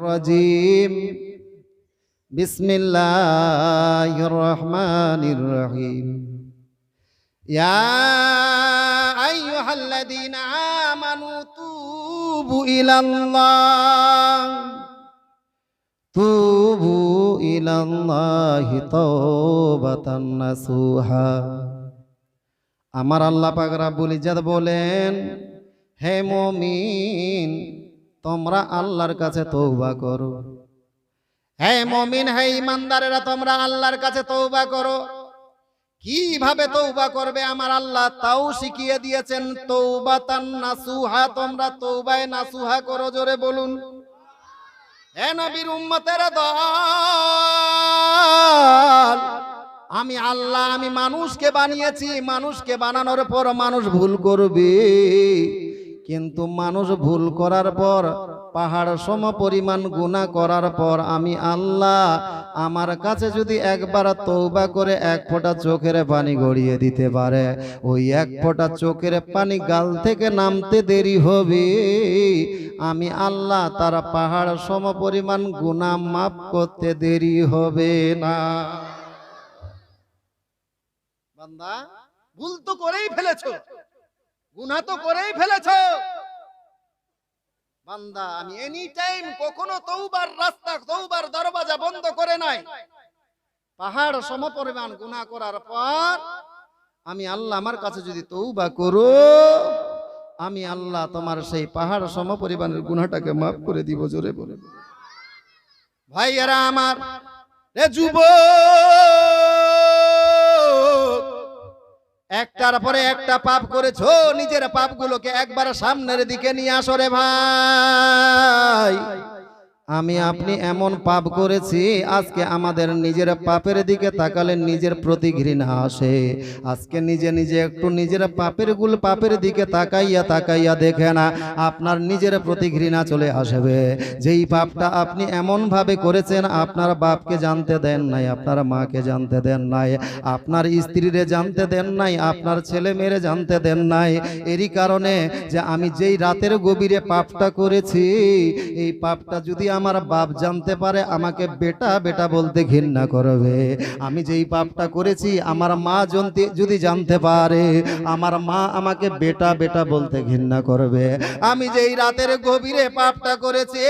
الرجيم بسم الله الرحمن الرحيم يا أيها الذين آمنوا توبوا إلى الله توبة نصوحا আমার আল্লাহ পাক রব্বুল ইজ্জত বলেন, হে মুমিন তোমরা আল্লাহর কাছে তওবা করো। হে মুমিন, হে ইমানদারেরা, তোমরা আল্লাহর কাছে তওবা করো। কিভাবে তওবা করবে আমার আল্লাহ তাও শিখিয়ে দিয়েছেন। তওবাতান নাসুহা, তোমরা তওবায়ে নাসুহা করো। জোরে বলুন। হে নবীর উম্মতেরা দল, আমি আল্লাহ, আমি মানুষকে বানিয়েছি। মানুষকে বানানোর পর মানুষ ভুল করবে, কিন্তু মানুষ ভুল করার পর পাহাড় সম পরিমাণ গুনাহ করার পর আমি আল্লাহ আমার কাছে যদি একবার তওবা করে এক ফোঁটা চোখের পানি গড়িয়ে দিতে পারে, ওই এক ফোঁটা চোখের পানি গাল থেকে নামতে দেরি হবে, আমি আল্লাহ তার পাহাড় সম পরিমাণ গুনাহ মাফ করতে দেরি হবে না। বান্দা, ভুল তো করেই ফেলেছো, গুনাহ তো করেই ফেলেছো। বান্দা, আমি এনি টাইম কখনো তওবার রাস্তা, তওবার দরজা বন্ধ করে নাই। পাহাড় সমপরিমাণ গুনাহ করার পর আমি আল্লাহ আমার কাছে যদি তওবা করো, আমি আল্লাহ তোমার সেই পাহাড় সমপরিমাণের গুনাহটাকে maaf করে দিব। জোরে বলে ভাইয়েরা আমার, রে যুবক, একটার পরে একটা পাপ করেছো, নিজের পাপগুলোকে একবার সামনের দিকে নিয়ে আসো রে ভাই। আমি আপনি এমন পাপ করেছি, আজকে আমাদের নিজের পাপের দিকে তাকালে নিজের প্রতি ঘৃণা আসে। আজকে নিজে নিজে একটু নিজের পাপের দিকে তাকাইয়া দেখে না, আপনার নিজের প্রতি ঘৃণা চলে আসবে। যেই পাপটা আপনি এমন ভাবে করেছেন, আপনার বাপকে জানতে দেন নাই, আপনার মাকে জানতে দেন নাই, আপনার স্ত্রীরে জানতে দেন নাই, আপনার ছেলে মেয়েরে জানতে দেন নাই। এরই কারণে যে আমি যেই রাতের গভীরে পাপটা করেছি, এই পাপটা যদি আমার বাপ জানতে পারে, আমাকে বেটা বেটা বলতে ঘৃণা করবে। আমি যেই পাপটা করেছি আমার মা যদি জানতে পারে, আমার মা আমাকে বেটা বেটা বলতে ঘৃণা করবে। আমি যেই রাতের গভীরে পাপটা করেছি,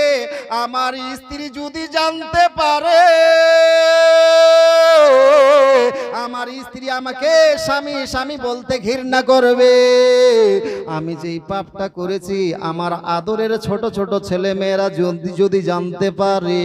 আমার স্ত্রী যদি জানতে পারে, আমার স্ত্রী আমাকে স্বামী স্বামী বলতে ঘৃণা করবে। আমি যেই পাপটা করেছি, আমার আদরের ছোট ছোট ছেলে মেয়েরা যদি জানতে পারে,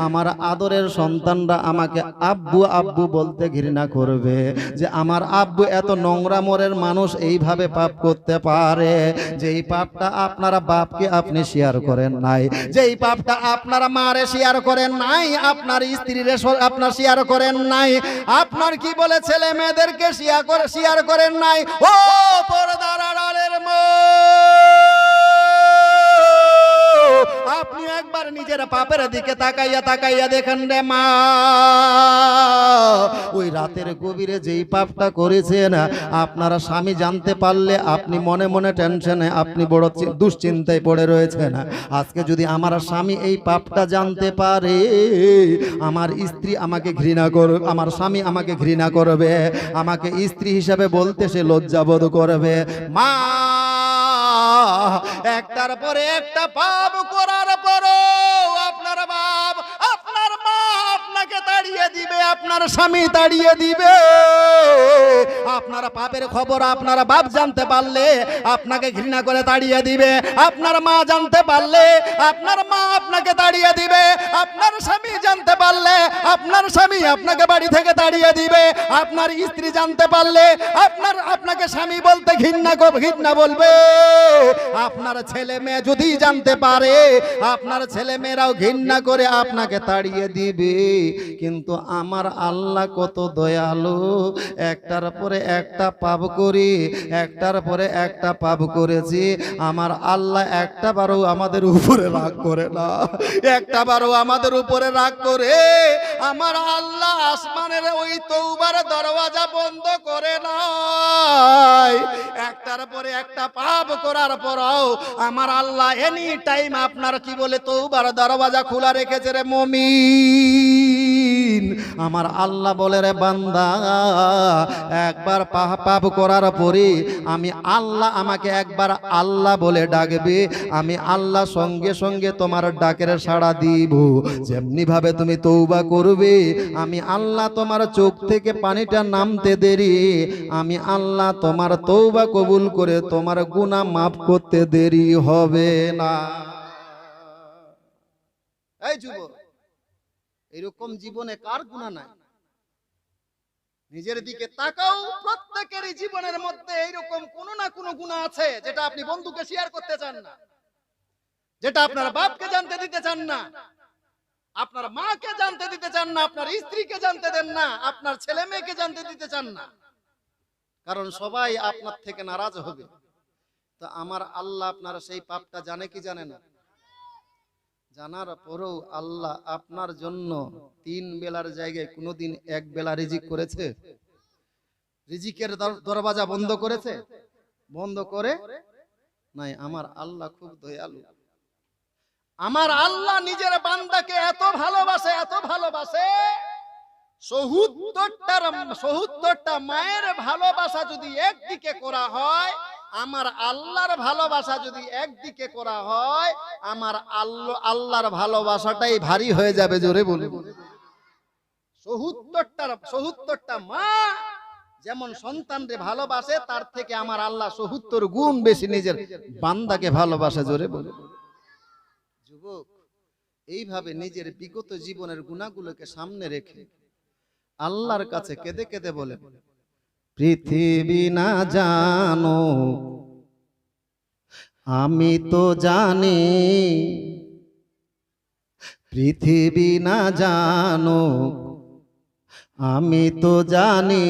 আমার আদরের সন্তানরা আমাকে আব্বু আব্বু বলতে ঘৃণা করবে, যে আমার আব্বু এত নোংরা মনের মানুষ এইভাবে পাপ করতে পারে। যেই পাপটা আপনারা বাপকে আপনি শেয়ার করেন নাই, যেই পাপটা আপনারা মারে শেয়ার করেন নাই, আপনার স্ত্রীরে আপনার শেয়ার করেন নাই, আপনার কি বলে ছেলে মেয়েদেরকে শেয়ার করেন নাই। ও পর্দার আড়ালের মা, আপনি একবার নিজের পাপের দিকে তাকাইয়া দেখেন রে মা। ওই রাতের গভীরে যেই পাপটা করেছেন, আপনারা স্বামী জানতে পারলে আপনি মনে মনে টেনশনে, আপনি বড় দুশ্চিন্তায় পড়ে রয়েছেন। আজকে যদি আমার স্বামী এই পাপটা জানতে পারে, আমার স্ত্রী আমাকে ঘৃণা করবে, আমার স্বামী আমাকে ঘৃণা করবে, আমাকে স্ত্রী হিসাবে বলতে সে লজ্জাবোধ করবে। মা, একটার পরে একটা পাপ করার পরও আপনার বাপ আপনার মা আপনাকে তাড়িয়ে দিবে, আপনার স্বামী তাড়িয়ে দিবে। আপনার পাপের খবর আপনার বাপ জানতে পারলে আপনাকে ঘৃণা করে তাড়িয়ে দিবে। আপনার মা জানতে পারলে আপনার মা আপনাকে তাড়িয়ে দিবে। আপনার স্বামী জানতে পারলে আপনার স্বামী আপনাকে বাড়ি থেকে তাড়িয়ে দিবে। আপনার স্ত্রী জানতে পারলে আপনাকে স্বামী বলতে ঘৃণা বলবে। আপনার ছেলে মেয়ে যদি জানতে পারে, আপনার ছেলে মেয়েরাও ঘৃণা করে আপনাকে তাড়িয়ে দিবে। কিন্তু আমার আল্লাহ কত দয়ালু, একটার পরে একটা পাপ করি, একটার পরে একটা পাপ করেছি, আমার আল্লাহ একটা বারও আমাদের উপরে রাগ করে না, একটা বারও আমাদের উপরে রাগ করে আমার আল্লাহ আসমানের ওই তওবার দরওয়াজা বন্ধ করে নাই। একটার পরে একটা পাপ করার পরও আমার আল্লাহ এনি টাইম আপনার কি বলে তওবার দরওয়াজা খোলা রেখেছে রে মুমিন। আমার আল্লাহ বলে রে বান্দা, একবার পাপ করার পরে আমি আল্লাহ আমাকে একবার আল্লাহ বলে ডাকবে, আমি আল্লাহ সঙ্গে সঙ্গে তোমার ডাকের সাড়া দিব। যেমনি ভাবে তুমি তওবা করবে, আমি আল্লাহ তোমার চোখ থেকে পানিটা নামতে দেরি, আমি আল্লাহ তোমার তওবা কবুল করে তোমার গুনাহ মাফ করতে দেরি হবে না। এই যুবক, এরকম জীবনে কার গুনাহ নাই? নিজের দিকে তাকাও, প্রত্যেকেরই জীবনের মধ্যে এইরকম কোনো না কোনো গুনাহ আছে যেটা আপনি বন্ধুকে শেয়ার করতে চান না, যেটা আপনার বাপকে জানতে দিতে চান না, আপনার মাকে জানতে দিতে চান না, আপনার স্ত্রীকে জানতে দেন না, আপনার ছেলে মেয়েকে জানতে দিতে চান না, কারণ সবাই আপনার থেকে নারাজ হবে। তো আমার আল্লাহ আপনার সেই পাপটা জানে কি জানে না? জানার পরেও আল্লাহ আপনার জন্য 3 বেলার জায়গায় কোনোদিন 1 বেলা রিজিক করেছে? রিজিকের দরওয়াজা বন্ধ করেছে? বন্ধ করে নাই। আমার আল্লাহ খুব দয়ালু। আমার আল্লাহ নিজের বান্দাকে এত ভালোবাসে, এত ভালোবাসে, ৭০টা মায়ের ভালোবাসা যদি একদিকে করা হয়, আমার আল্লাহর ভালোবাসা যদি একদিকে করা হয়, আমার আল্লাহর ভালোবাসাটাই ভারী হয়ে যাবে। জোরে বলুন। ৭০টা মা যেমন সন্তানকে ভালোবাসে, তার থেকে আমার আল্লাহ ৭০ গুণ বেশি নিজের বান্দাকে ভালোবাসে। জোরে বলুন। যুবক, এইভাবে নিজের বিগত জীবনের গুনাহগুলোকে সামনে রেখে আল্লাহর কাছে কেঁদে কেঁদে বলেন, পৃথিবী না জানো আমি তো জানি, পৃথিবী না জানো আমি তো জানি,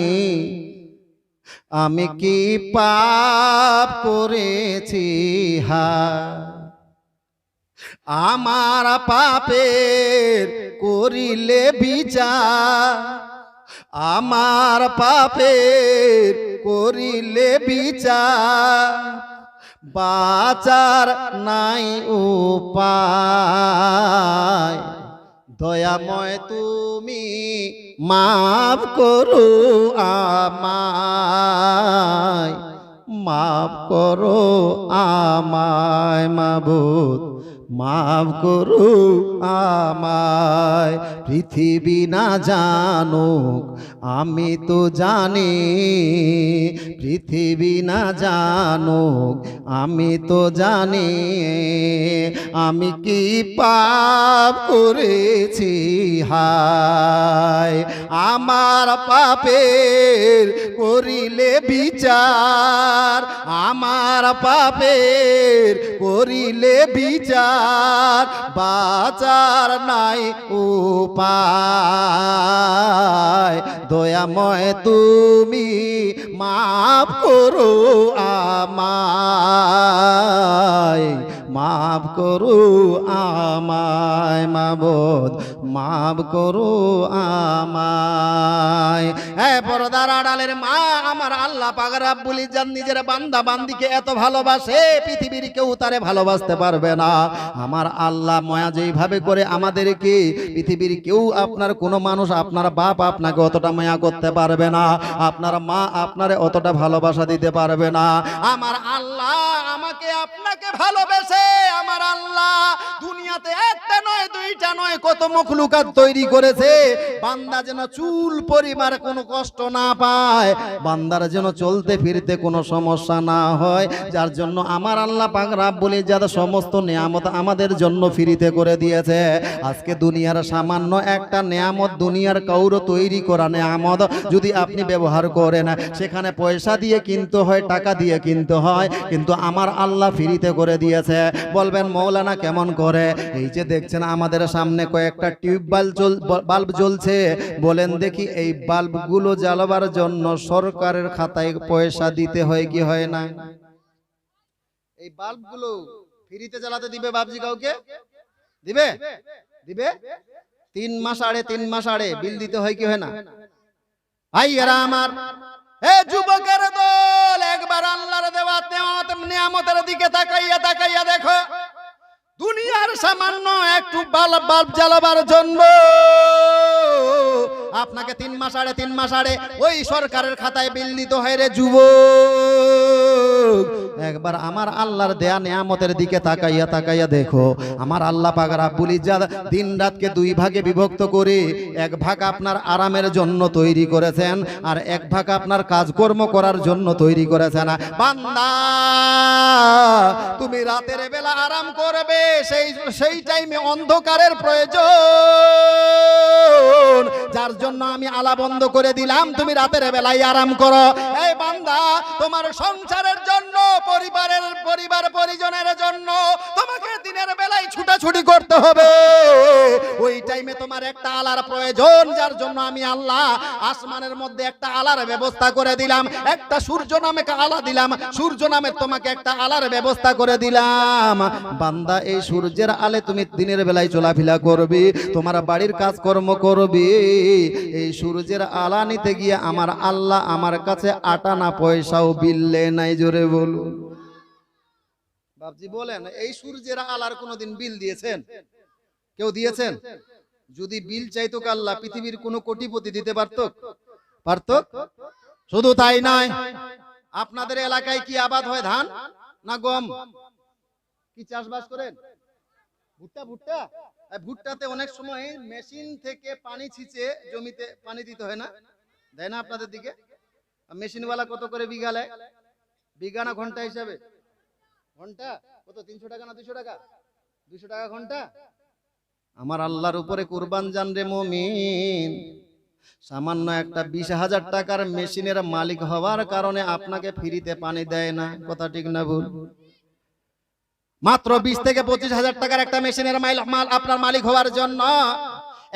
আমি কি পাপ করেছি হায়, আমার পাপের করিলে বিচার, আমার পাপের করিলে বিচার, বাঁচার নাই উপায়, দয়াময় তুমি মাফ করো আমায়, মাফ করো আমায় মাবুদ, মাফ করো আমায়। পৃথিবী না জানুক আমি তো জানি, পৃথিবী না জানুক আমি তো জানি, আমি কি পাপ করেছি হায়, আমার পাপের করিলে বিচার, আমার পাপের করিলে বিচার, বাঁচার নাই উপায়, দয়াময় তুমি মাফ করো আমায়, মাফ করো আমায় মাবুদ, মাফ করো আমায়। পর্দার আড়ালের মা, আমার আল্লাহ পাক রব্বুল ইজ্জত নিজের বান্দা বান্দিকে এত ভালোবাসে, পৃথিবীর কেউ তারে ভালোবাসতে পারবে না। আমার আল্লাহ মায়া যেইভাবে করে আমাদেরকে, পৃথিবীর কেউ, আপনার কোনো মানুষ, আপনার বাপ আপনাকে অতটা মায়া করতে পারবে না, আপনার মা আপনারে অতটা ভালোবাসা দিতে পারবে না। আমার আল্লাহ আমাকে আপনাকে ভালোবেসে, আমার আল্লাহ দুনিয়াতে একটা নয় দুইটা নয় কত মখলুকাত তৈরি করেছে, বান্দা যেন চুল পরিবার কোনো কষ্ট না পায়, বান্দার যেন চলতে ফিরতে কোনো সমস্যা না হয়, যার জন্য আমার আল্লাহ পাক রব্বুল ইজ্জত সমস্ত নিয়ামত আমাদের জন্য ফ্রিতে করে দিয়েছে। আজকে দুনিয়ার সামান্য একটা নিয়ামত, দুনিয়ার কাউরো তৈরি করা নিয়ামত যদি আপনি ব্যবহার করেন, সেখানে পয়সা দিয়ে কিনতে হয়, টাকা দিয়ে কিনতে হয়, কিন্তু আমার আল্লাহ ফ্রিতে করে দিয়েছে। বলবেন মৌলানা কেমন করে? এই যে দেখছেন আমাদের সামনে কয়েকটা বাল্ব জ্বলছে, বলেন দেখি এই বাল্বগুলো জ্বালাবার জন্য সরকারের খাতায় পয়সা দিতে হয় কি হয় না? এই বাল্বগুলো ফ্রিতে জ্বালাতে দিবে বাবজি কাউকে? দিবে? দিবে? 3 মাস আড়ে 3 মাস আড়ে বিল দিতে হয় কি হয় না? ভাইয়েরা আমার, এ যুবকের দল, একবার আল্লাহর দেওয়া নিয়ামতের দিকে তাকাইয়া দেখো। দুনিয়ার সামান্য একটু বাল্ব জ্বালাবার জন্য আপনাকে 3 মাস আড়ে 3 মাস আড়ে ওই সরকারের খাতায় বিল দিতে হয় রে যুবক। একবার আমার আল্লাহর দেয়া নিয়ামতের দিকে তাকাইয়া দেখো। আমার আল্লাহ পাক রব্বুল ইজ্জত দিন রাতকে 2 ভাগে বিভক্ত করে 1 ভাগ আপনার আরামের জন্য তৈরি করেছেন, আর 1 ভাগ আপনার কাজকর্ম করার জন্য তৈরি করেছেন। বান্দা, তুমি রাতের বেলা আরাম করবে, সেই টাইমে অন্ধকারের প্রয়োজন, যার জন্য আমি আলা বন্ধ করে দিলাম, তুমি রাতের বেলায় আরাম করো। এই বান্দা, তোমার সংসারের জন্য, পরিবার পরিজনের জন্য তোমাকে দিনের বেলায় ছুটাছুটি করতে হবে। ওই টাইমে তোমার একটা আলার প্রয়োজন, যার জন্য আমি আল্লাহ আসমানের মধ্যে একটা আলার ব্যবস্থা করে দিলাম, একটা সূর্য নামে আলা দিলাম, সূর্য নামে তোমাকে একটা আলার ব্যবস্থা করে দিলাম। বান্দা, এই সূর্যের আলে তুমি দিনের বেলায় চলাফেরা করবে, তোমার বাড়ির কাজকর্ম করবে। এই সূর্যের আলা নিতে গিয়ে আমার আল্লাহ আমার কাছে 8 আনা পয়সাও বিললে নাই। জোরে বলুন বাবজি, বলেন এই সূর্যের আলার কোনোদিন বিল দিয়েছেন? কেউ দিয়েছেন? যদি বিল চাইতো আল্লাহ, পৃথিবীর কোন কোটিপতি দিতে পারত? শুধু তাই নয়, আপনাদের এলাকায় কি আবাদ হয়? ধান না গম? কি চাষবাস করেন? ভুট্টা। ভুট্টাতে অনেক সময় মেশিন থেকে পানি ছিঁচে জমিতে পানি দিতে হয় না? দেয় না আপনাদের দিকে? মেশিনওয়ালা কত করে বিঘা নেয়? বিঘা না ঘন্টা হিসাবে? ঘন্টা কত? 300 টাকা না 200 টাকা? 200 টাকা ঘন্টা। আমার আল্লাহর উপরে কুরবান জান রে মুমিন, সামান্য একটা 20,000 টাকার মেশিনের মালিক হওয়ার কারণে আপনাকে ফ্রিতে পানি দেয় না। কথা ঠিক না ভুল? মাত্র 20 থেকে 25,000 টাকার একটা মেশিনের আপনার মালিক হওয়ার জন্য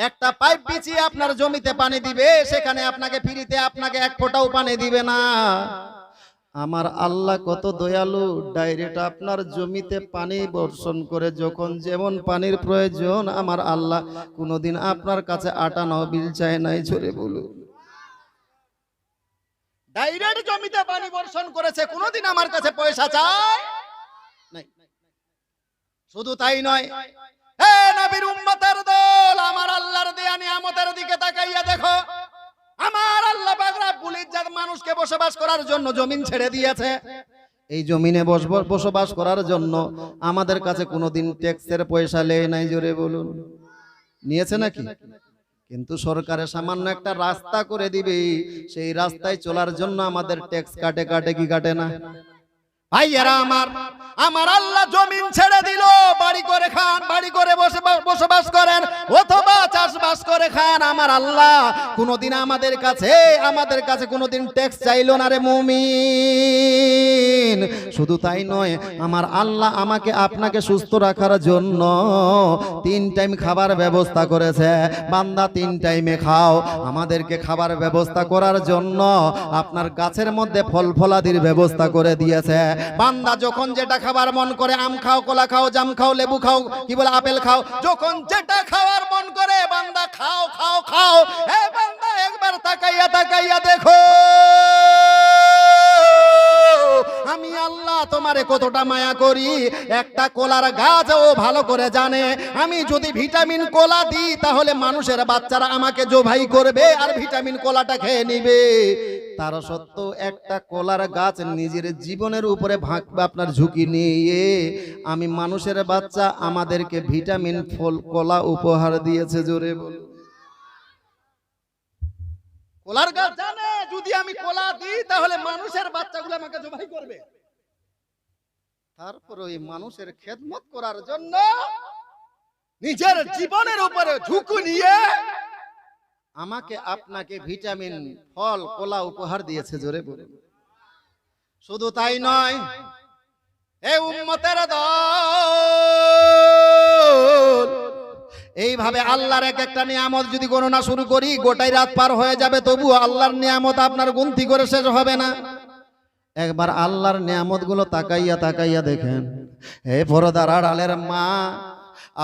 একটা পাইপ বিছিয়ে আপনার জমিতে পানি দিবে, সেখানে আপনাকে ফ্রিতে আপনাকে 1 ফোঁটাও পানি দিবে না। আমার আল্লাহ কত দয়ালু, ডাইরেক্ট আপনার জমিতে পানি বর্ষণ করে, যখন যেমন পানির প্রয়োজন আমার আল্লাহ কোনোদিন আপনার কাছে 8 আনাও বিল চায় নাই। জোরে বলুন। ডাইরেক্ট জমিতে পানি বর্ষণ করেছে, কোনোদিন আমার কাছে পয়সা চায় নাই। শুধু তাই নয়, হে নবীর উম্মতের দল, আমার আল্লাহর দেয়া নিয়ামতের দিকে তাকাইয়া দেখো। আমার আল্লাহ পাক রব্বুল ইজ্জত মানুষকে বসবাস করার জন্য জমিন ছেড়ে দিয়েছে। এই জমিনে বসবাস করার জন্য আমাদের কাছে কোনোদিন ট্যাক্সের পয়সা লেয় নাই। জোরে বলুন। নিয়েছে নাকি? কিন্তু সরকারের সামান্য একটা রাস্তা করে দিবে, সেই রাস্তায় চলার জন্য আমাদের ট্যাক্স কাটে কি কাটে না? ভাইয়েরা আমার আল্লাহ জমিন ছেড়ে দিল, বাড়ি করে খান, বাড়ি করে বসবাস করেন, অথবা চাষবাস করে খান। আমার আল্লাহ কোনোদিন আমাদের কাছে কোনোদিন ট্যাক্স চাইলো না রে মুমিন। শুধু তাই নয়, আমার আল্লাহ আমাকে আপনাকে সুস্থ রাখার জন্য 3 টাইম খাবার ব্যবস্থা করেছে। বান্দা 3 টাইমে খাও। আমাদেরকে খাবার ব্যবস্থা করার জন্য আপনার গাছের মধ্যে ফলাদির ব্যবস্থা করে দিয়েছে। বান্দা যখন যেটা খাবার মন করে, আম খাও, কলা খাও, জাম খাও, লেবু খাও, কি বলে আপেল খাও, যখন যেটা খাওয়ার মন করে বান্দা খাও। এ বান্দা, একবার তাকাইয়া দেখো আমি আল্লাহ তোমারে কতটা মায়া করি। একটা কলার গাছ ও ভালো করে জানে, আমি যদি ভিটামিন কলা দিই তাহলে মানুষের বাচ্চারা আমাকে জবাই করবে আর ভিটামিন কলাটা খেয়ে নিবে। তার সত্ত্বেও একটা কলার গাছ নিজের জীবনের উপরে আপনার ঝুঁকি নিয়ে আমি মানুষের বাচ্চা আমাদেরকে ভিটামিন ফল কলা উপহার দিয়েছে। জোরে বলুন। কলার গাছ জানে যদি আমি কলা দিই তাহলে মানুষের বাচ্চাগুলো আমাকে জবাই করবে। তারপর ওই মানুষের খেদমত করার জন্য নিজের জীবনের উপরে ঝুঁকি নিয়ে আমাকে আপনাকে ভিটামিন ফল কলা উপহার দিয়েছে। জোরে বলুন। শুধু তাই নয়, এ উম্মতের দল, এইভাবে আল্লাহর এক একটা নিয়ামত যদি গণনা শুরু করি গোটাই রাত পার হয়ে যাবে, তবুও আল্লাহর নিয়ামত আপনার গুনতি করে শেষ হবে না। একবার আল্লাহর নিয়ামত গুলো তাকাইয়া তাকাইয়া দেখেন। হে পর্দার আড়ালের মা,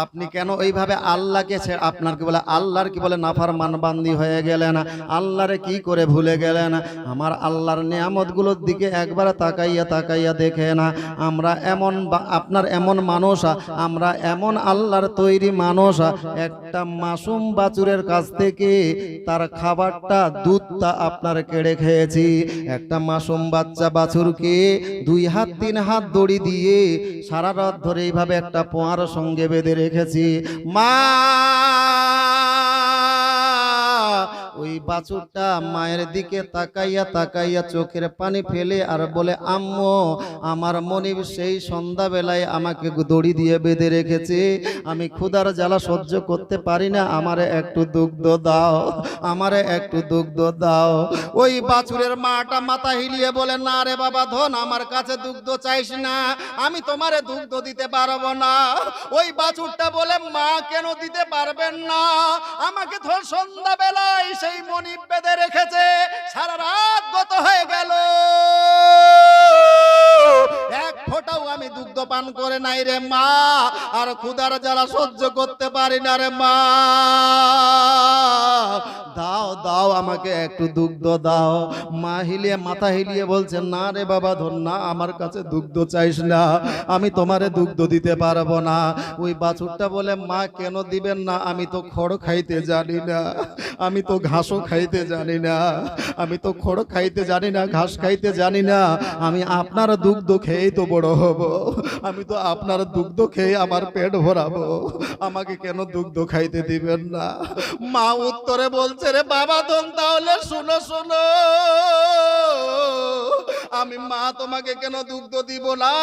আপনি কেন ওইভাবে আল্লাহকে আপনার কি বলে আল্লাহর কি বলে নাফরমান বান্দি হয়ে গেলেন? আল্লাহরে কি করে ভুলে গেলেন? আমার আল্লাহর নিয়ামতগুলোর দিকে একবার তাকাইয়া তাকাইয়া দেখে না। আমরা এমন আপনার এমন মানুষ, আমরা এমন আল্লাহর তৈরি মানুষ, একটা মাসুম বাছুরের কাছ থেকে তার খাবারটা দুধটা আপনার কেড়ে খেয়েছি। একটা মাসুম বাচ্চা বাছুরকে 2 হাত 3 হাত দড়ি দিয়ে সারা রাত ধরে এইভাবে একটা পোয়ার সঙ্গে বেঁধে রেখেছি। মা ওই বাছুরটা মায়ের দিকে তাকাইয়া তাকাইয়া চোখের পানি ফেলে আর বলে, আম্মু আমার মনিব সেই সন্ধ্যাবেলায় আমাকে দড়ি দিয়ে বেঁধে রেখেছে, আমি ক্ষুধার জ্বালা সহ্য করতে পারি না, আমারে একটু দুগ্ধ দাও, আমারে একটু দুগ্ধ দাও। ওই বাছুরের মাটা মাথা হিলিয়ে বলে, না রে বাবা ধন, আমার কাছে দুগ্ধ চাইস না, আমি তোমারে দুগ্ধ দিতে পারবো না। ওই বাছুরটা বলে, মা কেন দিতে পারবেন না? আমাকে ধর সন্ধ্যাবেলায় সেই মনিব বেঁধে রেখেছে, সারা রাত গত হয়ে গেল, এক ফোঁটাও আমি দুগ্ধ পান করে নাই রে মা, আর ক্ষুধার জ্বালা সহ্য করতে পারি না রে মা, দাও দাও আমাকে একটু দুগ্ধ দাও। মা হিলিয়ে মাথা হিলিয়ে বলছে, না রে বাবা ধর না, আমার কাছে দুগ্ধ চাইস না, আমি তোমারে দুগ্ধ দিতে পারবো না। ওই বাছুরটা বলে, মা কেন দিবেন না? আমি তো খড় খাইতে জানি না, আমি তো ঘাসও খাইতে জানি না, আমি তো খড় খাইতে জানি না, ঘাস খাইতে জানি না, আমি আপনার দুগ্ধ খেয়েই তো বড় হব, আমি তো আপনার দুগ্ধ খেয়ে আমার পেট ভরাবো, আমাকে কেন দুগ্ধ খাইতে দিবেন না? মা উত্তরে বলছে, রে বাবা ধন তাহলে শুনো শোনো, আমি মা তোমাকে কেন দুগ্ধ দিব না?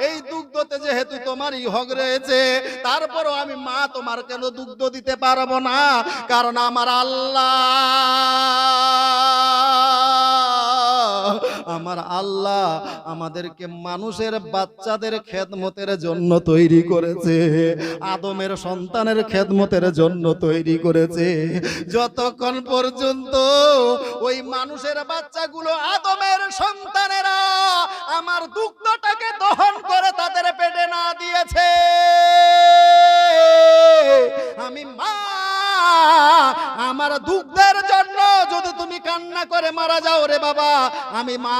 এই দুগ্ধতে যেহেতু তোমারই হক রয়েছে, তারপরও আমি মা তোমার কেন দুগ্ধ দিতে পারবো না? কারণ আমার আল্লাহ, আমার আল্লাহ আমাদেরকে মানুষের বাচ্চাদের খেদমতের জন্য তৈরি করেছে, আদমের সন্তানের খেদমতের জন্য তৈরি করেছে। যতক্ষণ পর্যন্ত ওই মানুষের বাচ্চাগুলো, আদমের সন্তানেরা আমার দুগ্ধটাকে দহন করে তাদের পেটে না দিয়েছে, আমি মা আমার দুগ্ধের জন্য যদি তুমি কান্না করে মারা যাও রে বাবা, আমি মা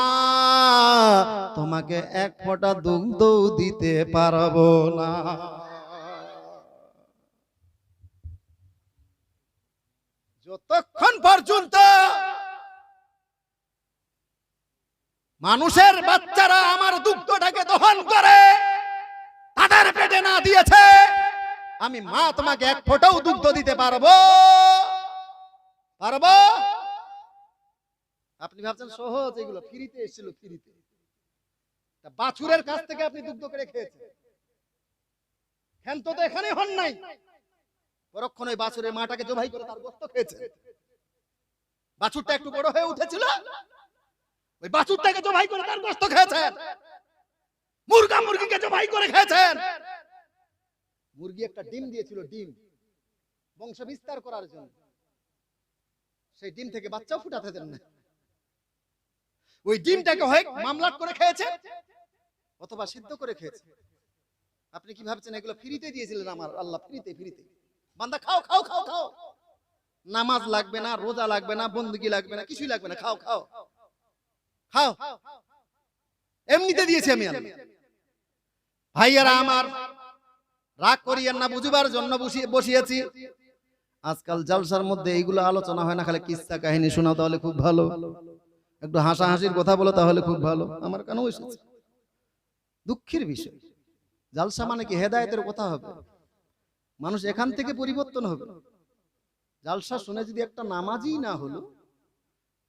তোমাকে এক ফোঁটা দুগ্ধ দিতে পারবো না। যতক্ষণ পর্যন্ত মানুষের বাচ্চারা আমার দুগ্ধটাকে দহন করে তাদের পেটে না দিয়েছে, আমি মা তোমাকে এক ফোঁটাও দুগ্ধ দিতে পারবো পারবো? আপনি ভাবছেন সহজ, এগুলো ফ্রিতে এসেছিল, ফ্রিতে। বাছুরের কাছ থেকে আপনি দুগ্ধ করে খেয়েছেন, ক্ষান্ত তো এখানে হন নাই, পরক্ষণ ওই বাছুরের মাটাকে জবাই করে তার গোশত খেয়েছেন। বাছুরটা একটু বড় হয়ে উঠেছিল, ওই বাছুরটাকে জবাই করে তার গোশত খেয়েছেন। মুরগা মুরগিকে জবাই করে খেয়েছেন। মুরগি একটা ডিম দিয়েছিল, ডিম বংশ বিস্তার করার জন্য, সেই ডিম থেকে বাচ্চাও ফুটাতে দেন না, ওই ডিমটাকে হয় মামলাট করে খেয়েছে অথবা সিদ্ধ করে খেয়েছে। আপনি কি ভাবছেন এগুলো ফ্রিতে দিয়েছিলেন? আমার আল্লাহ ফ্রিতে, ফ্রিতে বান্দা খাও খাও খাও খাও, নামাজ লাগবে না, রোজা লাগবে না, বন্দেগী লাগবে না, কিছুই লাগবে না, খাও খাও খাও, এমনিতে দিয়েছি আমি আল্লাহ। ভাইয়ারা আমার, রাগ করিয়েন না, বুঝবার জন্য বসিয়েছি। আজকাল জালসার মধ্যে এইগুলো আলোচনা হয় না, খালি কিস্সা কাহিনী শোনাও তাহলে খুব ভালো, একটু হাসাহাসির কথা বলো তাহলে খুব ভালো। আমার কেন এসেছে? দুঃখের বিষয়, জালসা মানে কি হেদায়েতের কথা হবে, মানুষ এখান থেকে পরিবর্তন হবে। জালসা শুনে যদি একটা নামাজই না হলো,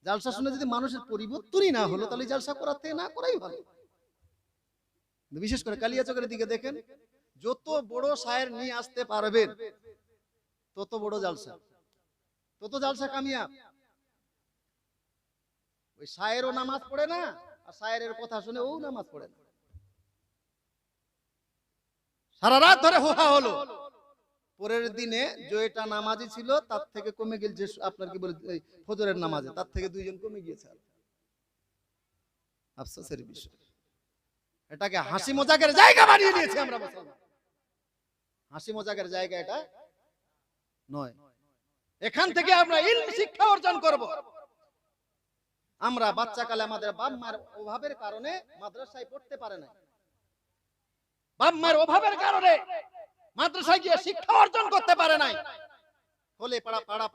জালসা শুনে যদি মানুষের পরিবর্তনই না হলো, তাহলে জালসা করাতে না করাই ভালো। বিশেষ করে কালিয়াচকের দিকে দেখেন, যত বড় শায়ের নিয়ে আসতে পারবেন তত বড় জালসা, তত জালসা কামিয়াব। ওই শায়েরও নামাজ পড়ে না, আর শায়েরের কথা শুনে ও নামাজ পড়ে না। সারা রাত ধরে হোহা হলো। পরের দিনে যেটা নামাজি ছিল তার থেকে কমে গেছে, আপনার কি বলে ফজরের নামাজে তার থেকে 2 জন কমে গিয়েছে। আফসোসের বিষয়, এটাকে হাসি মজাকের জায়গা বানিয়ে দিয়েছি আমরা মুসলমান। হাসি মজাকের জায়গা এটা নয়। এখান থেকে আমরা ইলম শিক্ষা অর্জন করব। আমরা বাচ্চাকালে আমাদের বাপ মার অভাবের কারণে মাদ্রাসায় পড়তে পারে না, বাপ মার অভাবের কারণে মাদ্রাসায় গিয়ে শিক্ষা অর্জন করতে পারে নাই। ফলে পাড়া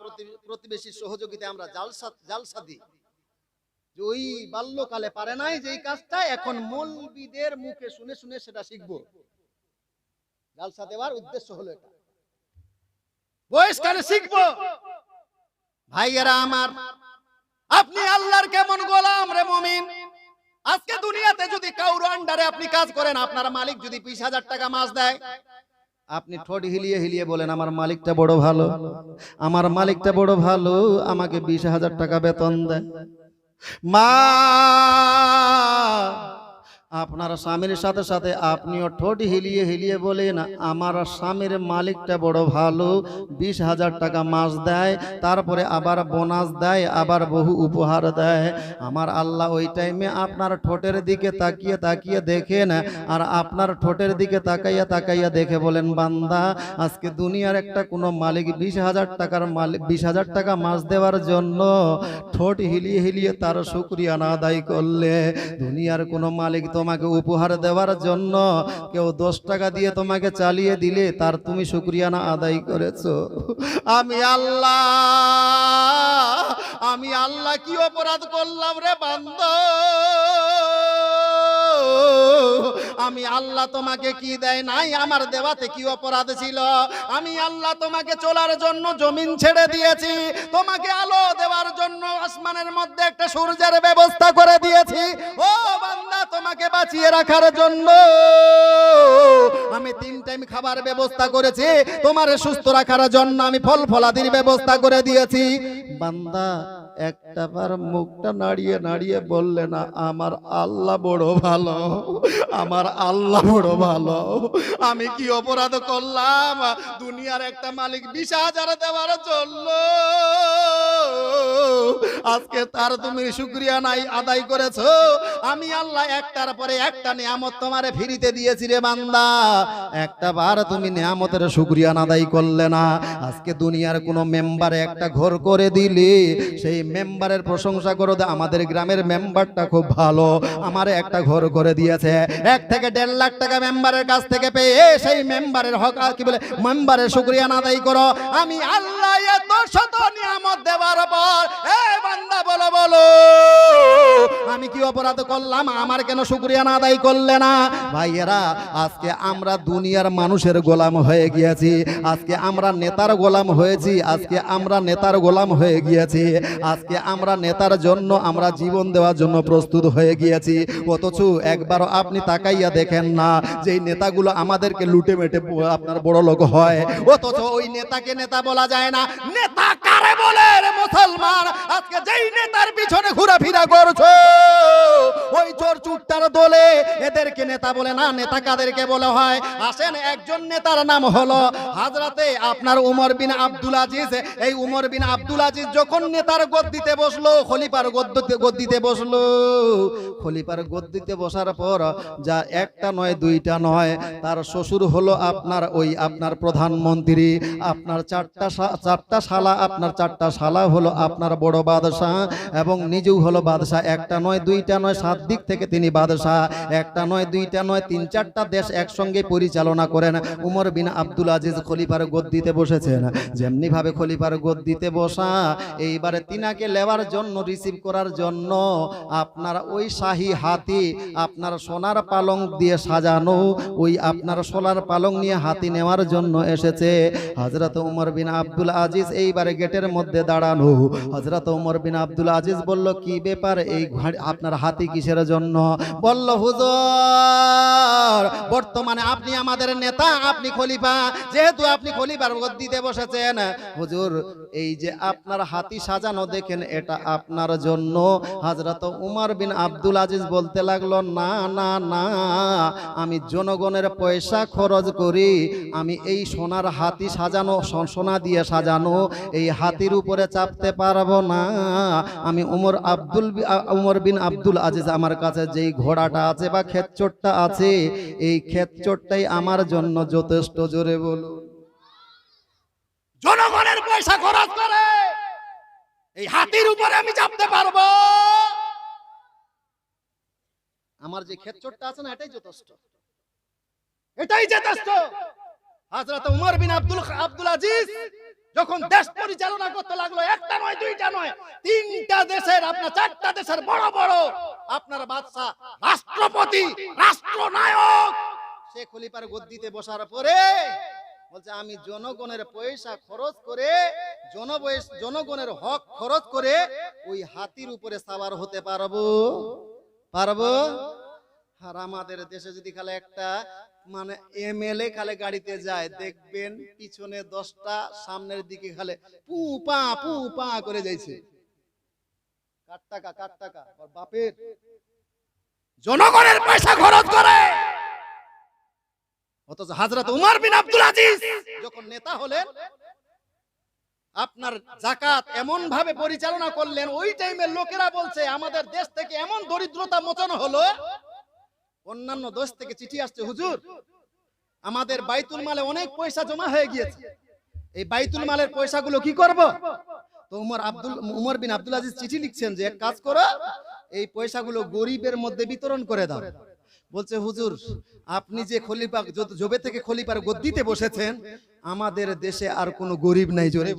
প্রতিবেশীর সহযোগিতায় আমরা জালসা দিই। যে ওই বাল্যকালে পারে নাই যেই কাজটা, এখন মৌলবীদের মুখে শুনে শুনে সেটা শিখবো। জালসা দেওয়ার উদ্দেশ্য হলো এটা, বয়সকালে শিখবো। ভাইয়েরা আমার, আপনি আল্লাহর কেমন গোলাম রে মুমিন। আজকে দুনিয়াতে যদি কাউর আন্ডারে আপনি কাজ করেন, আপনার মালিক যদি 20,000 টাকা মাস দেয়, আপনি ঠোঁট হিলিয়ে হিলিয়ে বলেন আমার মালিকটা বড় ভালো, আমার মালিকটা বড় ভালো, আমাকে 20,000 টাকা বেতন দেয়। মা, আপনার স্বামীর সাথে সাথে আপনিও ঠোঁট হিলিয়ে হিলিয়ে বলেন আমার স্বামীর মালিকটা বড় ভালো, 20,000 টাকা মাস দেয়, তারপরে আবার বোনাস দেয়, আবার বহু উপহার দেয়। আমার আল্লাহ ওই টাইমে আপনার ঠোঁটের দিকে তাকিয়ে তাকিয়ে দেখেন, আর আপনার ঠোঁটের দিকে তাকাইয়া তাকাইয়া দেখে বলেন বান্দা, আজকে দুনিয়ার একটা কোনো মালিক 20,000 টাকার মালিক 20,000 টাকা মাস দেওয়ার জন্য ঠোঁট হিলিয়ে হিলিয়ে তার শুকরিয়া না আদায় করলে, দুনিয়ার কোনো মালিক তোমাকে উপহার দেওয়ার জন্য কেউ 10 টাকা দিয়ে তোমাকে চালিয়ে দিলে তার তুমি শুকরিয়া না আদায় করেছো। আমি আল্লাহ কি অপরাধ করলাম রে বান্দা? আমি আল্লাহ তোমাকে কি দেয় নাই? আমার দেওয়াতে কি অপরাধ ছিল? আমি আল্লাহ তোমাকে চলার জন্য জমিন ছেড়ে দিয়েছি, তোমাকে আলো দেওয়ার জন্য আসমানের মধ্যে একটা সূর্যের ব্যবস্থা করে দিয়েছি। ও বান্দা, তোমাকে বাঁচিয়ে রাখার জন্য আমি 3 টাইম খাবার ব্যবস্থা করেছি, তোমার সুস্থ রাখার জন্য আমি ফল ফলাদির ব্যবস্থা করে দিয়েছি। বান্দা একটাবার মুখটা নাড়িয়ে নাড়িয়ে বললে না আমার আল্লাহ বড় ভালো, আমার আল্লাহ বড় ভালো। আমি কি অপরাধ করলাম দুনিয়ার একটা মালিক 20,000 দেওয়ার জন্য? আজকে তার তুমি শুকরিয়া নাই আদায় করেছো। আমি আল্লাহ একটার পরে একটা নিয়ামত তোমারে ফিরিতে দিয়েছি রে বান্দা, একটা বার তুমি নিয়ামতের শুকরিয়া আদায় করলে না। আজকে দুনিয়ার কোন মেম্বারে একটা ঘর করে দিলি, সেই মেম্বারের প্রশংসা করো, আমাদের গ্রামের মেম্বারটা খুব ভালো, আমারে একটা ঘর করে দিয়েছে। 1 থেকে 1.5 লাখ টাকা মেম্বারের কাছ থেকে পেয়ে সেই মেম্বারের হক কি বলে মেম্বারের শুকরিয়া আদায় করো। আমি আল্লাহ এত শত নিয়ামত দেওয়ার পর এই বান্দা বলো বলো আমি কি অপরাধ করলাম? আমার কেন শুকরিয়া আদায় করলে না? ভাইয়েরা, আজকে আমরা দুনিয়ার মানুষের গোলাম হয়ে গিয়েছি, আজকে আমরা নেতার গোলাম হয়েছি, আজকে আমরা নেতার গোলাম হয়ে গিয়েছি, আজকে আমরা নেতার জন্য আমরা জীবন দেওয়ার জন্য প্রস্তুত হয়ে গিয়েছি। অথচ একবারও আপনি তাকাইয়া দেখেন না যে নেতাগুলো আমাদেরকে লুটে মেটে আপনার বড় লোক হয়, অথচ ওই নেতাকে নেতা বলা যায় না। নেতা কারে বলে রে মুসলমান? আজকে যেই নেতার পিছনে ঘোরাফেরা করছো ওই চোর চুট্টার দলে এদেরকে নেতা বলে না। নেতা কাদেরকে বলা হয়? আসেন, একজন নেতার নাম হলো হযরতে আপনার উমর বিন আব্দুল আজিজ। এই উমর বিন আব্দুল আজিজ যখন নেতার গদ্দিতে বসলো, খলিফার গদ্দিতে বসলো, খলিফার গদ্দিতে বসার পর যা একটা নয় দুইটা নয়, তার শ্বশুর হলো আপনার ওই আপনার প্রধানমন্ত্রী, আপনার চারটা শালা, আপনার 4টা শালা হলো আপনার বড় বাদশাহ, এবং নিজেও হলো বাদশাহ। একটা নয় দুইটা নয়, 7 দিক থেকে তিনি বাদশাহ। একটা নয় দুইটা নয়, 3-4টা দেশ একসঙ্গে পরিচালনা করেন। উমর বিন আব্দুল আজিজ খলিফার গদ্দিতে বসেছেন। যেমনি ভাবে খলিফার গদ্দিতে বসা, এইবারে তিনাকে লেবার জন্য, রিসিভ করার জন্য আপনার ওই শাহী হাতি, আপনার সোনার পালং দিয়ে সাজানো ওই আপনার সোনার পালং নিয়ে হাতি নেওয়ার জন্য এসেছে। হযরত উমর বিন আব্দুল আজিজ এইবারে গেটের মধ্যে দাঁড়ানো। হযরত উমর বিন আব্দুল আজিজ বলল, কি ব্যাপার, এই আপনার হাতি কিসের জন্য? বলল, হুজুর, বর্তমানে আপনি আমাদের নেতা, আপনি খলিফা, যেহেতু যেহেতু আপনি খলিফার গদ্দিতে বসেছেন, হুজুর এই যে আপনার হাতি সাজানো দেখেন এটা আপনার জন্য। হযরত উমর বিন আব্দুল আজিজ বলতে লাগলো, না না না, আমি জনগণের পয়সা খরচ করি, আমি এই সোনার হাতি সাজানো, সোনা দিয়ে সাজানো এই হাতির উপরে চাপতে পারবো না। আমি উমর বিন আব্দুল আজিজ, আমার কাছে যেই ঘোড়াটা আছে বা খেচ্চরটা আছে, এই খেচ্চরটাই আমার জন্য যথেষ্ট। জোরে বলুন। জনগণের পয়সা খরচ করে এই হাতির উপরে আমি চাপতে পারবো, আমার যে খেচ্চরটা আছে না এটাই যথেষ্ট, এটাই যথেষ্ট। হযরত উমর বিন আব্দুল আজিজ যখন দেশ পরিচালনা করতে লাগলো, একটা নয় দুইটা নয়, তিনটা দেশের, আপনার চারটা দেশের বড় বড় আপনার বাদশা, রাষ্ট্রপতি, রাষ্ট্রনায়ক, সে খলিফার গদ্দিতে বসার পরে বলছে, আমি জনগণের পয়সা খরচ করে, জনগণের হক খরচ করে ওই হাতির উপরে সাওয়ার হতে পারবো। আর আমাদের দেশে যদি খালি একটা মানে এমএলএ খালি গাড়িতে যায়, দেখবেন পিছনে 10টা, সামনের দিকে খালি পু পা করে যাইছে। কার টাকা বাপের। জনগণের পয়সা খরচ করে। অথচ হযরত উমর বিন আব্দুল আজিজ যখন নেতা হলেন, আপনার যাকাত এমন ভাবে পরিচালনা করলেন, ওই টাইমের লোকেরা বলছে আমাদের দেশ থেকে এমন দরিদ্রতা মোচন হলো, অন্যান্য দেশ থেকে চিঠি আসছে, হুজুর আমাদের বাইতুল মালে অনেক পয়সা জমা হয়ে গিয়েছে, এই বাইতুল মালের পয়সাগুলো কি করব? তো উমর বিন আব্দুল আজিজ চিঠি লিখছেন যে এক কাজ করো, এই পয়সাগুলো গরিবের মধ্যে বিতরণ করে দাও। বলছে, হুজুর আপনি যে খলিফা, জবে থেকে খলিফার গদ্দিতে বসেছেন, আমাদের দেশে আর কোনো গরিব নাই। জোরে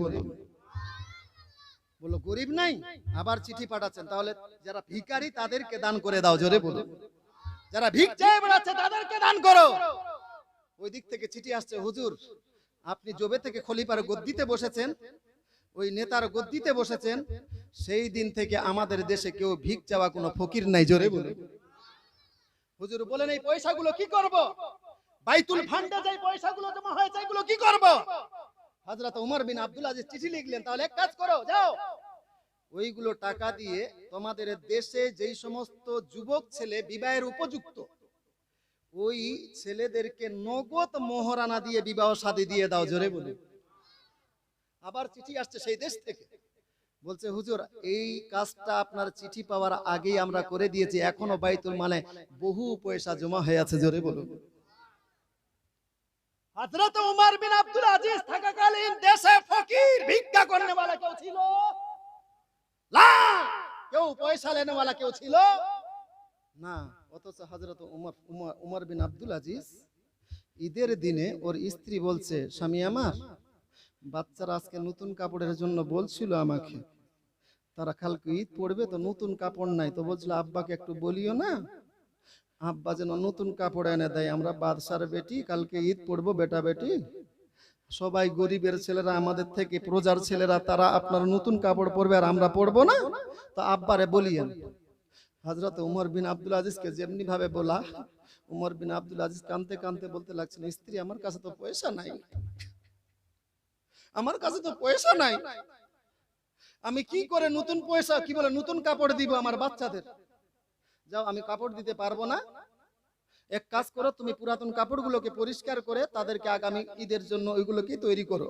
বলো গরিব নাই। আবার চিঠি পাঠাচ্ছেন, তাহলে যারা ভিখারি তাদেরকে দান করে দাও। জোরে বলো, যারা ভিক চেয়ে বেড়াচ্ছে তাদেরকে দান করো। ওই দিক থেকে চিঠি আসছে, হুজুর আপনি জবে থেকে খলিফার গদ্দিতে বসেছেন, ওই নেতার গদ্দিতে বসেছেন, সেই দিন থেকে আমাদের দেশে কেউ ভিক চাওয়া কোনো ফকির নাই। জোরে বলে। হুজুর বলেন, এই পয়সাগুলো কি করব? বাইতুল ফান্ডে যে পয়সাগুলো জমা হয়েছে এগুলো কি করব? হযরত উমর বিন আব্দুল আজিজ চিঠি লিখলেন, তাহলে এক কাজ করো, যাও ওইগুলো টাকা দিয়ে তোমাদের দেশে যেই সমস্ত যুবক ছেলে বিবাহের উপযুক্ত, ওই ছেলেদেরকে নগদ মোহরানা দিয়ে বিবাহ শাদী দিয়ে দাও। জোরে বলে। আবার চিঠি আসছে সেই দেশ থেকে, বলছে, হুজুর এই কাজটা আপনার চিঠি পাওয়ার আগেই আমরা করে দিয়েছি, এখনো বাইতুল মালে বহু পয়সা জমা হয়ে আছে। জোরে বলুন। হযরত উমর বিন আব্দুল আজিজ থাকাকালীন দেশে ফকির, ভিক্ষা করনে वाला কেউ ছিল না, কেউ পয়সা লেনে वाला কেউ ছিল না। অথচ হযরত উমর বিন আব্দুল আজিজ ঈদের দিনে ওর স্ত্রী বলছে, স্বামী আমার, বাচ্চারা আজকে নতুন কাপড়ের জন্য বলছিল আমাকে, তারা কালকে ঈদ পড়বে তো নতুন কাপড় নাই, তো বলছিল আব্বাকে একটু বলিও না, আব্বা যেন নতুন কাপড় এনে দেয়, আমরা বাদশার বেটি, কালকে ঈদ পড়বো বেটা বেটি, সবাই গরিবের ছেলেরা, আমাদের থেকে প্রজার ছেলেরা, তারা আপনার নতুন কাপড় পরবে আর আমরা পরবো না, তো আব্বারে বলিয়েন। হযরত উমর বিন আব্দুল আজিজকে যেমনি ভাবে বলা, উমর বিন আব্দুল আজিজ কাঁদতে কাঁদতে বলতে লাগছেন, স্ত্রী আমার কাছে তো পয়সা নাই, আমার কাছে তো পয়সা নাই, আমি কি করে নতুন পয়সা, কি বলে নতুন কাপড় দিব আমার বাচ্চাদের? যাও, আমি কাপড় দিতে পারবো না, এক কাজ করো, তুমি পুরাতন কাপড়গুলোকে পরিষ্কার করে তাদেরকে আগামী ঈদের জন্য ওইগুলোকে তৈরি করো।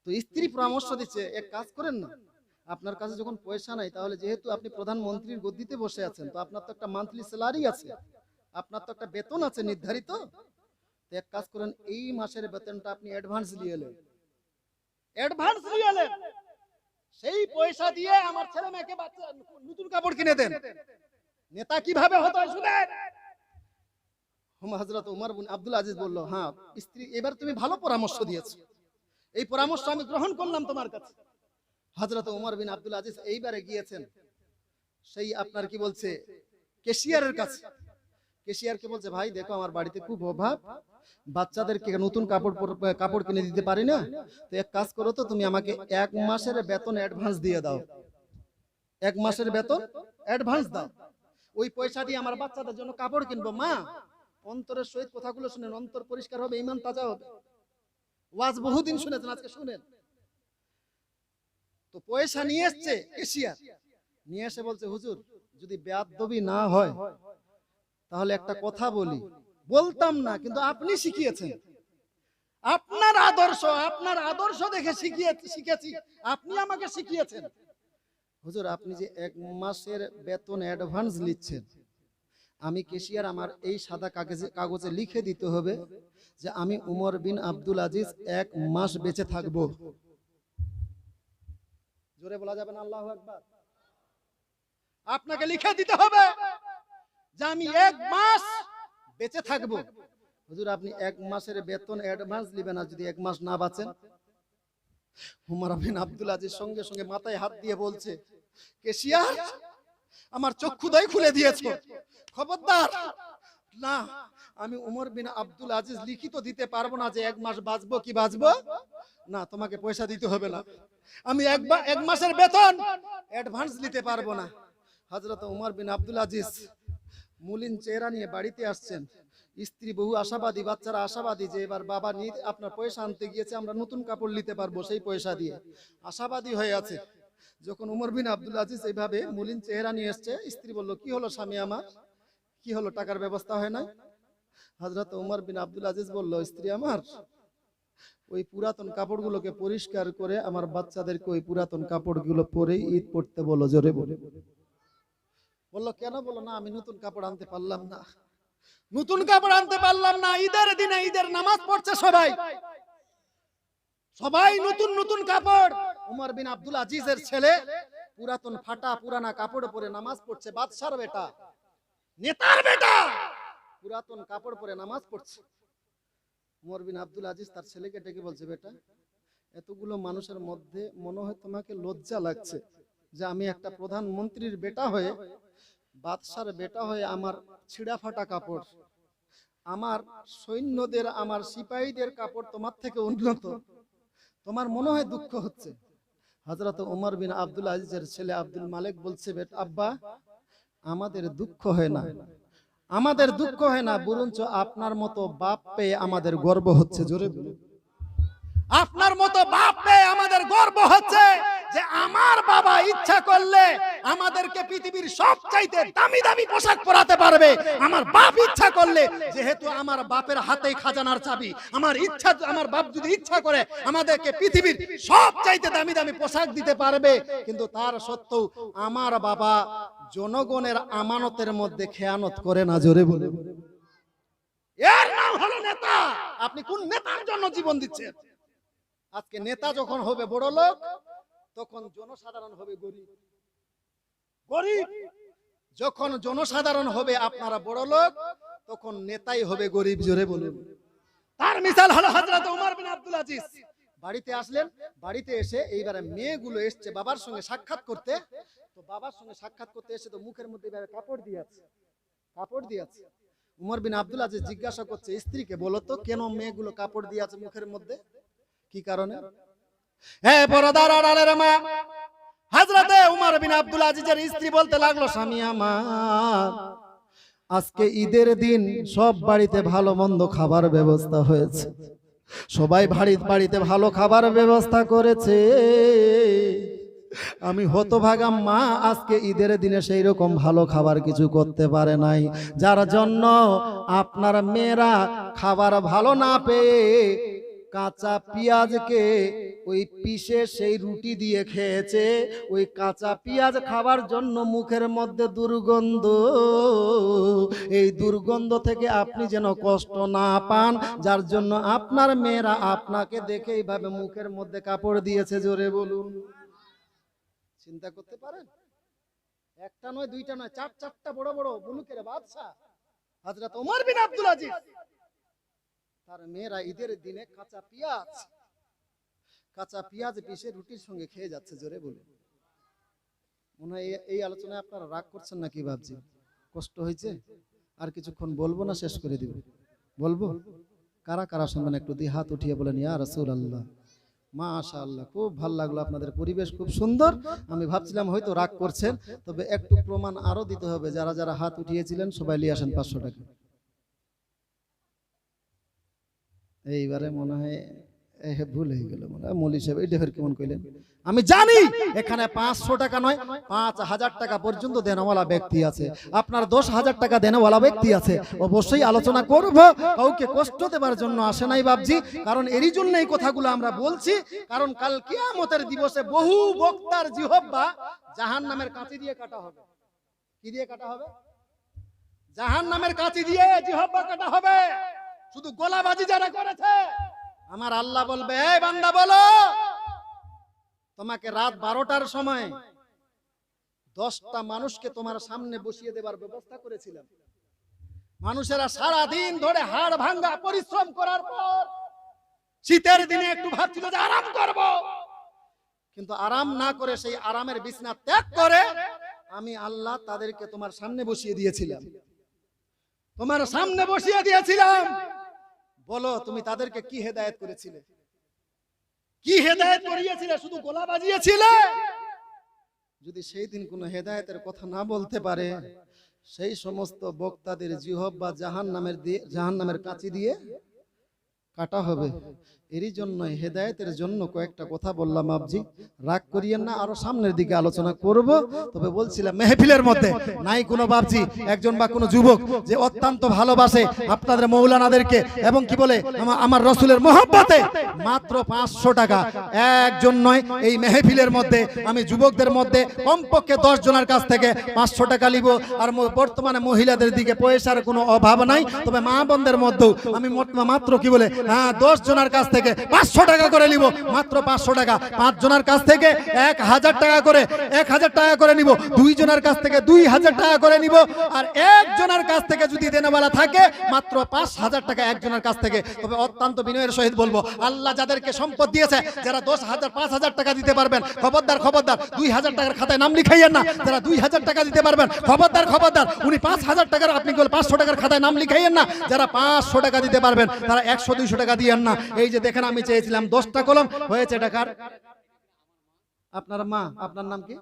তো স্ত্রী পরামর্শ দিচ্ছে, এক কাজ করেন না, আপনার কাছে যখন পয়সা নাই, তাহলে যেহেতু আপনি প্রধানমন্ত্রীর গদ্দিতে বসে আছেন, তো আপনার তো একটা মান্থলি স্যালারি আছে, আপনার তো একটা বেতন আছে নির্ধারিত, তো এক কাজ করেন, এই মাসের বেতনটা আপনি অ্যাডভান্স নিয়ে এলেন, সেই পয়সা দিয়ে আমার ছেলে মেয়েকে বাচ্চা নতুন কাপড় কিনে দেন। নেতা কিভাবে হতো শুনেন। হযরত উমর বিন আব্দুল আজিজ বলল, হ্যাঁ স্ত্রী, এবার তুমি ভালো পরামর্শ দিয়েছো, এই পরামর্শ আমি গ্রহণ করলাম তোমার কাছে। হযরত উমর বিন আব্দুল আজিজ এইবারে গিয়েছেন সেই আপনার কি বলছে ক্যাশিয়ারের কাছে। ক্যাশিয়ারকে বলছে, ভাই দেখো আমার বাড়িতে খুব অভাব, বাচ্চাদেরকে নতুন কাপড় কিনে দিতে পারি না, তো এক কাজ করো, তো তুমি আমাকে 1 মাসের বেতন অ্যাডভান্স দিয়ে দাও, 1 মাসের বেতন অ্যাডভান্স দাও, ওই পয়সা দিয়ে আমার বাচ্চাদের জন্য কাপড় কিনবো। মা, অন্তরের সহিত কথাগুলো শুনেন, অন্তর পরিষ্কার হবে, ঈমান তাজা হবে। ওয়াজ বহুদিন শুনেছেন, আজকে শুনেন। তো পয়সা নিয়ে এসছে কেশিয়ার, নিয়ে এসে বলছে হুজুর যদি বেয়াদবি না হয় তাহলে একটা কথা বলি। বলতাম না, কিন্তু আপনি শিখিয়েছেন, আপনার আদর্শ দেখে শিখেছি, আপনি আমাকে শিখিয়েছেন। হুজুর আপনি যে 1 মাসের বেতন অ্যাডভান্স নিচ্ছেন, আমি কেশিয়ার আমার এই সাদা কাগজে লিখে দিতে হবে যে আমি উমর বিন আব্দুল আজিজ 1 মাস বেঁচে থাকব। জোরে বলা যাবে না আল্লাহু আকবার? আপনাকে লিখে দিতে হবে যে আমি 1 মাস বেঁচে থাকব। হুজুর আপনি 1 মাসের বেতন অ্যাডভান্স নেবেন, আর যদি 1 মাস না বাঁচেন? উমর বিন আব্দুল আজিজ সঙ্গে সঙ্গে মাথায় হাত দিয়ে বলছে, কেশিয়ার আমার চক্ষুদয় খুলে দিয়েছো, খবরদার না, আমি উমর বিন আব্দুল আজিজ লিখিত দিতে পারবো না যে 1 মাস বাঁচবো কি বাঁচবো না, তোমাকে পয়সা দিতে হবে না, আমি 1 মাসের বেতন অ্যাডভান্স নিতে পারবো না। হযরত উমর বিন আব্দুল আজিজ মুলিন চেহারা নিয়ে বাড়িতে আসছেন, স্ত্রী বহু আশাবাদী, বাচ্চারা আশাবাদী যে এবার বাবা আপনার পয়সা আনতে গিয়েছে, আমরা নতুন কাপড় নিতে পারবো সেই পয়সা দিয়ে, আশাবাদী হয়ে আছে। যখন উমর বিন আব্দুল আজিজ এইভাবে মুলিন চেহারা নিয়ে এসছে, স্ত্রী বলল কি হলো স্বামী আমার, কি হলো, টাকার ব্যবস্থা হয় না? হযরত উমর বিন আব্দুল আজিজ বলল, স্ত্রী আমার ওই পুরাতন কাপড়গুলোকে পরিষ্কার করে আমার বাচ্চাদেরকে ওই পুরাতন কাপড়গুলো পরে ঈদ পড়তে বলো। জোরে বলে বলল কেন? বলো না আমি নতুন কাপড় আনতে পারলাম না, নতুন কাপড় আনতে পারলাম না, ঈদের দিনে ঈদের নামাজ পড়ছে সবাই নতুন নতুন কাপড়। উমর বিন আব্দুল আজিজের ছেলে পুরাতন ফাটা পুরানা কাপড় পরে নামাজ পড়ছে, বাদশার বেটা, নেতার বেটা, পুরাতন কাপড় পরে নামাজ পড়ছে। উমর বিন আব্দুল আজিজ তার ছেলেকে ডেকে বলছে, বেটা এতগুলো মানুষের মধ্যে মনে হয় তোমাকে লজ্জা লাগছে যে আমি একটা প্রধানমন্ত্রীর বেটা হয়ে, বাদশার বেটা হয়ে আমার ছিঁড়া ফাটা কাপড়, আমার সৈন্যদের আমার সিপাহীদের কাপড় তোমার থেকে উন্নত, তোমার মনে হয় দুঃখ হচ্ছে। হযরত উমর বিন আব্দুল আজিজের ছেলে আব্দুল মালিক বলছে, বেটা আব্বা আমাদের দুঃখ হয় না, আমাদের দুঃখ হয় না, বরঞ্চ আপনার মতো বাপ পেয়ে আমাদের গর্ব হচ্ছে। জোরে বলুন, আপনার মতো বাপ পেয়ে আমাদের গর্ব হচ্ছে যে আমার বাবা ইচ্ছা করলে আমাদেরকে পৃথিবীর সবচাইতে দামি দামি পোশাক পরাতে পারবে, আমার বাপ ইচ্ছা করলে, যেহেতু আমার বাপের হাতেই খাজানার চাবি, আমার বাপ যদি ইচ্ছা করে আমাদেরকে পৃথিবীর সবচাইতে দামি দামি পোশাক দিতে পারবে, কিন্তু তার সত্ত্বেও আমার বাবা জনগণের আমানতের মধ্যে খেয়ানত করে না। জোরে বলে এর নাম হলো নেতা। আপনি কোন নেতার জন্য জীবন দিচ্ছেন? আজকে নেতা যখন হবে বড় লোক, তখন জনসাধারণ হবে গরিব, গরিব যখন জনসাধারণ হবে আপনারা বড় লোক, তখন নেতাই হবে গরিব। জোরে বলুন। তার মিসাল হলো হযরত উমর বিন আব্দুল আজিজ। বাড়িতে আসলেন, বাড়িতে এসে এইবারে মেয়েগুলো এসছে বাবার সঙ্গে সাক্ষাৎ করতে, তো বাবার সঙ্গে সাক্ষাৎ করতে এসে তো মুখের মধ্যে এবারে কাপড় দিয়েছে। উমর বিন আব্দুল আজিজ জিজ্ঞাসা করছে স্ত্রীকে, বলো তো কেন মেয়েগুলো কাপড় দিয়েছে মুখের মধ্যে, কি কারণে? হ্যাঁ পরদার আড়ালের মা হযরতে উমর বিন আব্দুল আজিজের স্ত্রী বলতে লাগলো, স্বামী আমার আজকে ঈদের দিন সব বাড়িতে ভালো মন্দ খাবার ব্যবস্থা হয়েছে, সবাই বাড়িতে ভালো খাবার ব্যবস্থা করেছে, আমি হতভাগা মা আজকে ঈদের দিনে সেই রকম ভালো খাবার কিছু করতে পারে নাই, যার জন্য আপনার মেয়েরা খাবার ভালো না পেয়ে কাঁচা পেঁয়াজকে ওই পিষে সেই রুটি দিয়ে খেয়েছে। ওই কাঁচা পেঁয়াজ খাবার জন্য মুখের মধ্যে দুর্গন্ধ, এই দুর্গন্ধ থেকে আপনি যেন কষ্ট না পান, যার জন্য আপনার মেয়েরা আপনাকে দেখে এইভাবে মুখের মধ্যে কাপড় দিয়েছে। জোরে বলুন। চিন্তা করতে পারেন, একটা নয় দুইটা নয়, চারটা বড় বড় মুলুকের বাদশা হযরত ওমর বিন আব্দুল আজিজ, তার মেয়েরা ঈদের দিনে কাঁচা পেঁয়াজ পিষে রুটির সঙ্গে খেয়ে যাচ্ছে। জোরে বলুন। মনে হয় এই আলোচনায় আপনারা রাগ করছেন না কি ভাবছি? কষ্ট হয়েছে? আর কিছুক্ষণ বলবো না শেষ করে দিব? বলবো? কারা কারা শুনবেন একটু দিয়ে হাত উঠিয়ে বলেন ইয়া রাসূলুল্লাহ। মাশাআল্লাহ, খুব ভালো লাগলো, আপনাদের পরিবেশ খুব সুন্দর। আমি ভাবছিলাম হয়তো রাগ করছেন, তবে একটু প্রমাণ আরো দিতে হবে। যারা যারা হাত উঠিয়েছিলেন সবাই নিয়ে আসেন 500 টাকা। এইবারে মনে হয় ভুল হয়ে গেল মৌলী সাহেব এটা কেমন কইলেন আমি জানি এখানে 500 টাকা নয় 5000 টাকা পর্যন্ত দেনওয়ালা ব্যক্তি আছে আপনার 10,000 টাকা দেনওয়ালা ব্যক্তি আছে অবশ্যই আলোচনা করব কাউকে কষ্ট দেবার জন্য আসে নাই বাপজি কারণ এরই জন্য এই কথাগুলো আমরা বলছি কারণ কাল কিয়ামতের দিবসে বহু বক্তার জিহ্বা জাহান্নামের কাঁচি দিয়ে কাটা হবে কি দিয়ে কাটা হবে জাহান্নামের কাঁচি দিয়ে জিহ্বা কাটা হবে শুধু গোলাবাজি যারা করেছে আমার আল্লাহ বলবে এই বান্দা বলো তোমাকে রাত 12টার সময় 10টা মানুষকে তোমার সামনে বসিয়ে দেবার ব্যবস্থা করেছিলাম মানুষেরা সারা দিন ধরে হাড় ভাঙা পরিশ্রম করার পর শীতের দিনে একটু ভাবছিল যে আরাম করব কিন্তু আরাম না করে সেই আরামের বিছানা ত্যাগ করে আমি আল্লাহ তাদেরকে তোমার সামনে বসিয়ে দিয়েছিলাম তোমার সামনে বসিয়ে দিয়েছিলাম বলো তুমি তাদেরকে কি হেদায়েত করেছিলে কি হেদায়েত করিয়েছিলে শুধু গলা বাজিয়েছিলে যদি সেই দিন কোনো হেদায়েতের কথা না বলতে পারে সেই সমস্ত বক্তাদের জিহ্বা জাহান্নামের কাঁচি দিয়ে কাটা হবে এরই জন্য হেদায়েতের জন্য কয়েকটা কথা বললাম আপজি রাগ করিয়েন না আরো সামনের দিকে আলোচনা করব তবে বলছিলাম মেহফিলের মধ্যে নাই কোনো বাপজি একজন বা কোনো যুবক যে অত্যন্ত ভালোবাসে আপনাদের মৌলানাদেরকে এবং কি বলে আমার রাসূলের মহব্বতে মাত্র 500 টাকা একজন নয় এই মেহফিলের মধ্যে আমি যুবকদের মধ্যে কমপক্ষে 10 জনের কাছ থেকে 500 টাকা নিব আর বর্তমানে মহিলাদের দিকে পয়সার কোনো অভাব নাই তবে মা বোনদের মধ্যেও আমি মাত্র কি বলে 10 জনের কাছ থেকে 500 টাকা করে নিব মাত্র 500 টাকা 5 জনের কাছ থেকে 1000 টাকা করে 1000 টাকা করে নিব 2 জনের কাছ থেকে 2000 টাকা করে নিব আর একজনের কাছ থেকে যদি দেনওয়ালা থাকে মাত্র 5000 টাকা একজনের কাছ থেকে তবে অত্যন্ত বিনয়ের সহিত বলবো আল্লাহ যাদেরকে সম্পদ দিয়েছে যারা 10,000 5,000 টাকা দিতে পারবেন খবরদার 2000 টাকার খাতায় নাম লিখাইয়েন না যারা 2000 টাকা দিতে পারবেন খবরদার উনি 5000 টাকার আপনি 500 টাকার খাতায় নাম লিখাইয়েন না যারা 500 টাকা দিতে পারবেন তারা 100-200 টাকা দিয়েন না এই যে দেখেন আমি চেয়েছিলাম 10টা কলম হয়েছে টাকার আপনার মা আপনার নাম কি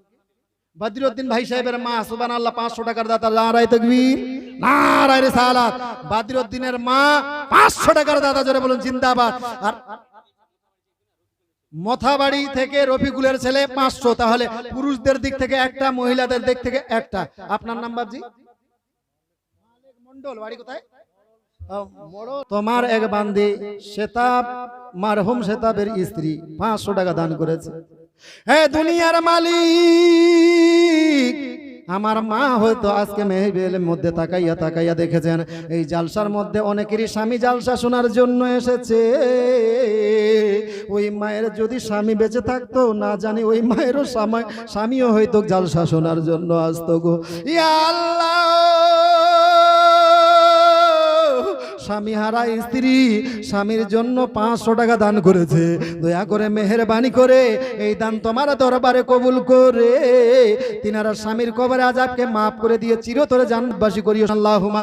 বদরুদ্দিন ভাই সাহেবের মা সুবহানাল্লাহ 500 টাকার দাতা নারায়ে তাকবীর নারায়ে রিসালাত বদরুদ্দিনের মা 500 টাকার দাতা জোরে বলুন জিন্দাবাদ আর মথাবাড়ি থেকে রফিকুলের ছেলে 500 তাহলে পুরুষদের দিক থেকে একটা মহিলাদের দিক থেকে একটা আপনার নাম বাবজি মালিক মন্ডল বাড়ি কোথায় তোমার এক বান্দি শেতাব মারহুম শেতাবের স্ত্রী 500 টাকা দান করেছে হে দুনিয়ার মালিক আমার মা হয়তো আজকে মেহফিলের মধ্যে তাকাইয়া দেখেছেন এই জালসার মধ্যে অনেকেরই স্বামী জালসা শোনার জন্য এসেছে ওই মায়ের যদি স্বামী বেঁচে থাকতো না জানি ওই মায়েরও স্বামীও হয়তো জালসা শোনার জন্য আসতো গো ইয়া আল্লাহ স্বামী হারা স্ত্রী স্বামীর জন্য 500 টাকা দান করেছে দয়া করে মেহেরবানি করে এই দান তোমার দরবারে কবুল করে তিনারা স্বামীর কবরে আযাবকে মাফ করে দিয়ে চিরতরে জান্নাতবাসী করিও আল্লাহুম্মা